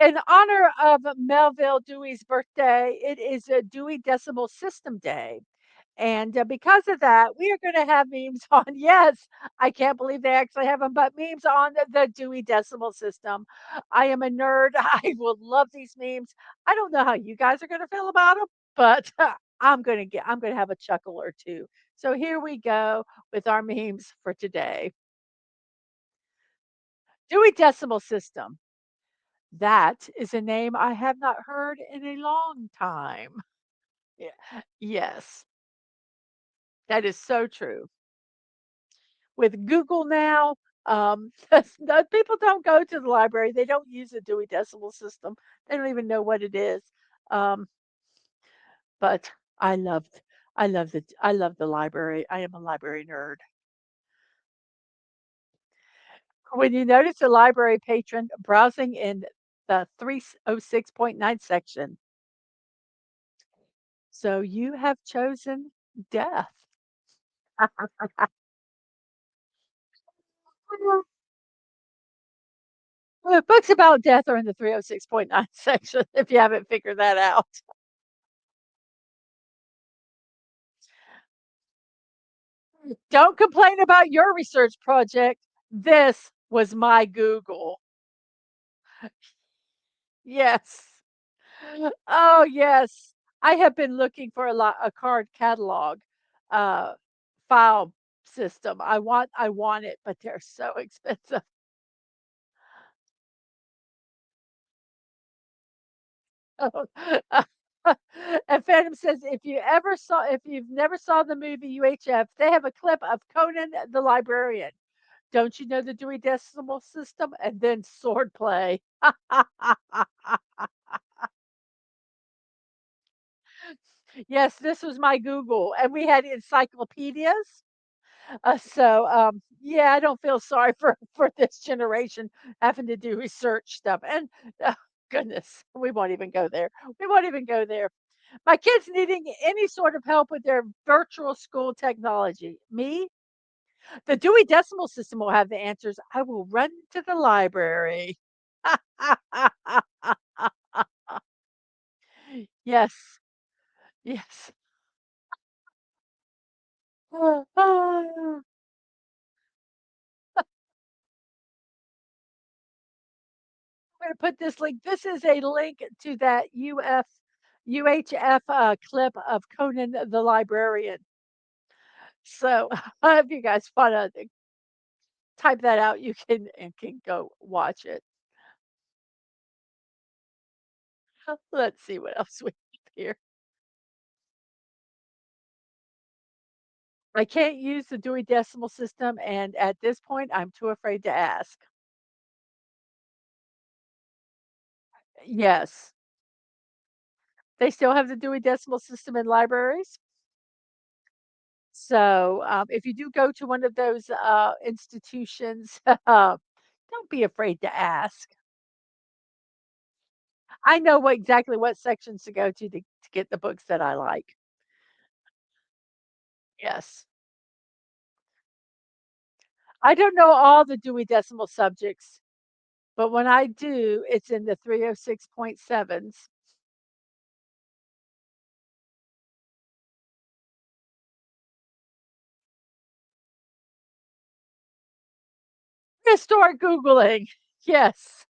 In honor of Melville Dewey's birthday, it is a Dewey Decimal System Day. And because of that, we are going to have memes on. Yes, I can't believe they actually have them, but memes on the Dewey Decimal System. I am a nerd. I will love these memes. I don't know how you guys are going to feel about them, but I'm going to have a chuckle or two. So here we go with our memes for today. Dewey Decimal System. That is a name I have not heard in a long time. Yeah. Yes, that is so true. With Google now, no, people don't go to the library. They don't use the Dewey Decimal System. They don't even know what it is. Um, but I loved, I love the library. I am a library nerd. When you notice a library patron browsing in the 306.9 section, so you have chosen death. Well, books about death are in the 306.9 section, if you haven't figured that out. Don't complain about your research project. This was my Google. Yes. Oh, yes. I have been looking for a card catalog, uh, file system. I want it, but they're so expensive. And Phantom says, if you've never saw the movie UHF, they have a clip of Conan the Librarian. Don't you know the Dewey Decimal System? And then swordplay. Yes, this was my Google, and we had encyclopedias. Yeah, I don't feel sorry for this generation having to do research stuff. And oh, goodness, we won't even go there. We won't even go there. My kids needing any sort of help with their virtual school technology. Me, the Dewey Decimal System will have the answers. I will run to the library. Yes, yes. I'm gonna put this link. This is a link to that UHF clip of Conan the Librarian. So if you guys want to type that out, you can and can go watch it. Let's see what else we have here. I can't use the Dewey Decimal System, and at this point, I'm too afraid to ask. Yes, they still have the Dewey Decimal System in libraries. So if you do go to one of those institutions, don't be afraid to ask. I know exactly what sections to go to get the books that I like. Yes. I don't know all the Dewey Decimal subjects, but when I do, it's in the 306.7s. Gonna start Googling. Yes.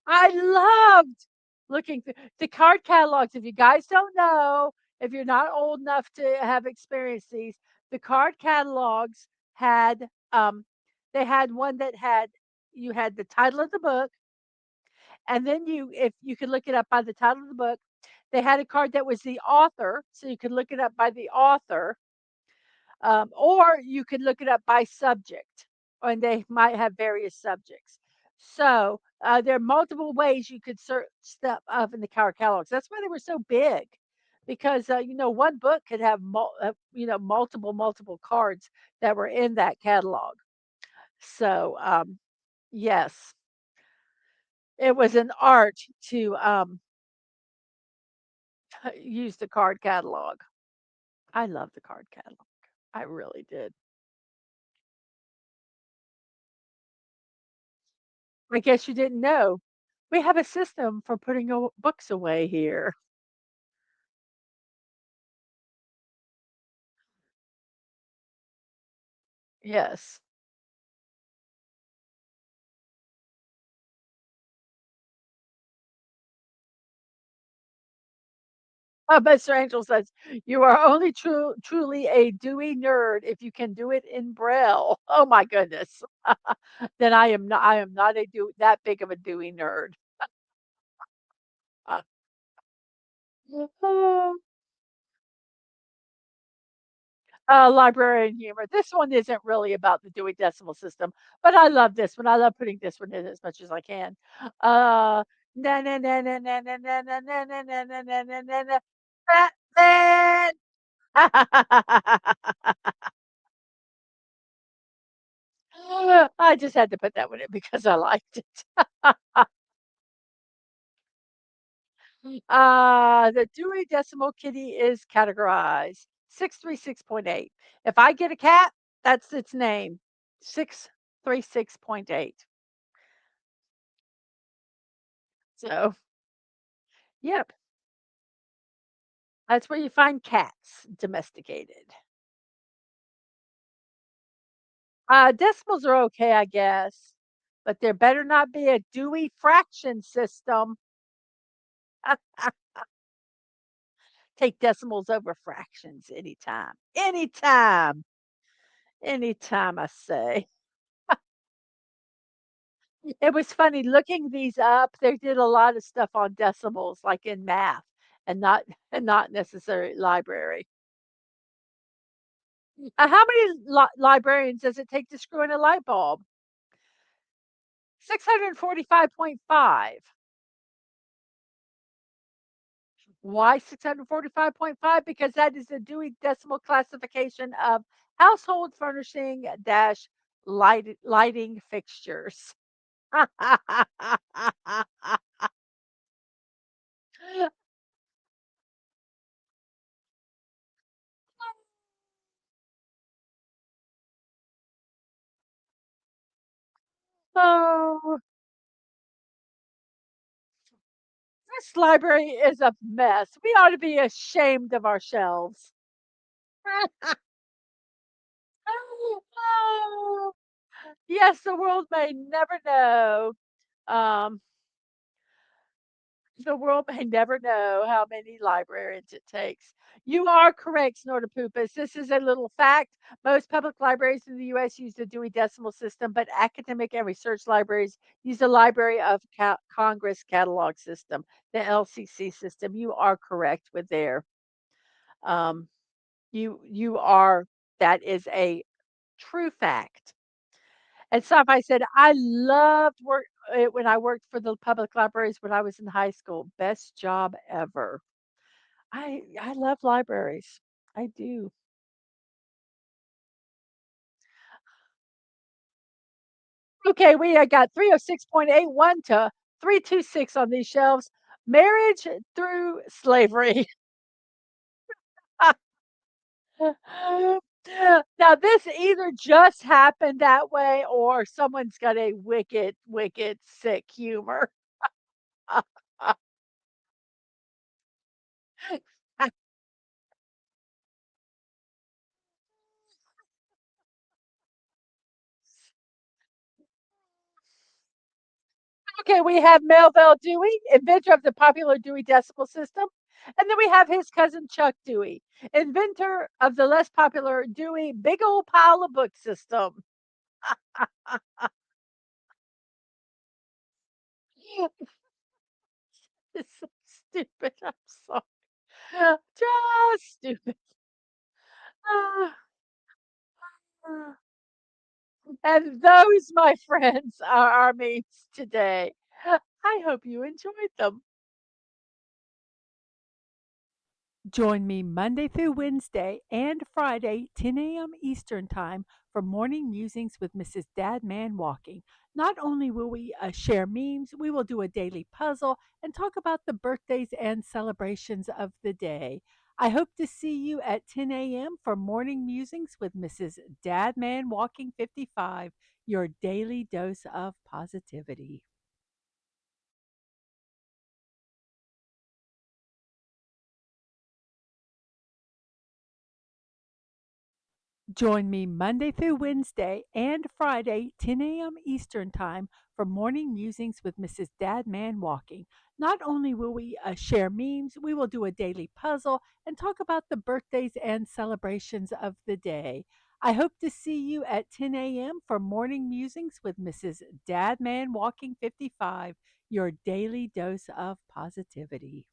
I loved looking through the card catalogs. If you guys don't know, if you're not old enough to have experienced these, the card catalogs had they had one that had you had the title of the book, and then if you could look it up by the title of the book, they had a card that was the author, so you could look it up by the author, or you could look it up by subject, and they might have various subjects. So there are multiple ways you could search stuff up in the card catalogs. That's why they were so big, because one book could have multiple cards that were in that catalog. So yes, it was an art to use the card catalog. I love the card catalog. I really did. I guess you didn't know. We have a system for putting books away here. Yes. Mr. Angel says, "You are only truly a Dewey nerd if you can do it in Braille." Oh my goodness. Then I am not a Dew that big of a Dewey nerd. Uh, librarian humor. This one isn't really about the Dewey Decimal System, but I love this one. I love putting this one in as much as I can. Na na na na na na na na na na na na na na na na. Batman. I just had to put that one in because I liked it. The Dewey Decimal Kitty is categorized 636.8. If I get a cat, that's its name. 636.8. So, yep, that's where you find cats domesticated. Decimals are okay, I guess, but there better not be a Dewey fraction system. Take decimals over fractions anytime. Anytime. Anytime, I say. It was funny looking these up. They did a lot of stuff on decimals, like in math, and not and not necessarily library. How many librarians does it take to screw in a light bulb? 645.5. Why 645.5? Because that is the Dewey Decimal Classification of household furnishing dash lighting fixtures. Oh, this library is a mess. We ought to be ashamed of ourselves. Oh, yes, the world may never know. Um, the world may never know how many librarians it takes. You are correct, Snortopoopas. This is a little fact. Most public libraries in the U.S. use the Dewey Decimal System, but academic and research libraries use the Library of Congress Catalog System, the LCC system. You are correct with there. Um, you are. That is a true fact. And so if I said I loved work when I worked for the public libraries when I was in high school. Best job ever. I love libraries. I do. Okay, we got 306.81 to 326 on these shelves. Marriage through slavery. Now this either just happened that way or someone's got a wicked, wicked sick humor. Okay, we have Melville Dewey, inventor of the popular Dewey Decimal System. And then we have his cousin Chuck Dewey, inventor of the less popular Dewey Big Old Pile of Book System. It's so stupid. I'm sorry. Just stupid. Ah, ah. And those, my friends, are our memes today. I hope you enjoyed them. Join me Monday through Wednesday and Friday, 10 a.m. Eastern Time, for Morning Musings with Mrs. Dadman Walking. Not only will we share memes, we will do a daily puzzle and talk about the birthdays and celebrations of the day. I hope to see you at 10 a.m. for Morning Musings with Mrs. Dadman Walking 55. your daily dose of positivity. Join me Monday through Wednesday and Friday, 10 a.m. Eastern Time, for Morning Musings with Mrs. Dadman Walking. Not only will we share memes, we will do a daily puzzle and talk about the birthdays and celebrations of the day. I hope to see you at 10 a.m. for Morning Musings with Mrs. Dadman Walking 55, your daily dose of positivity.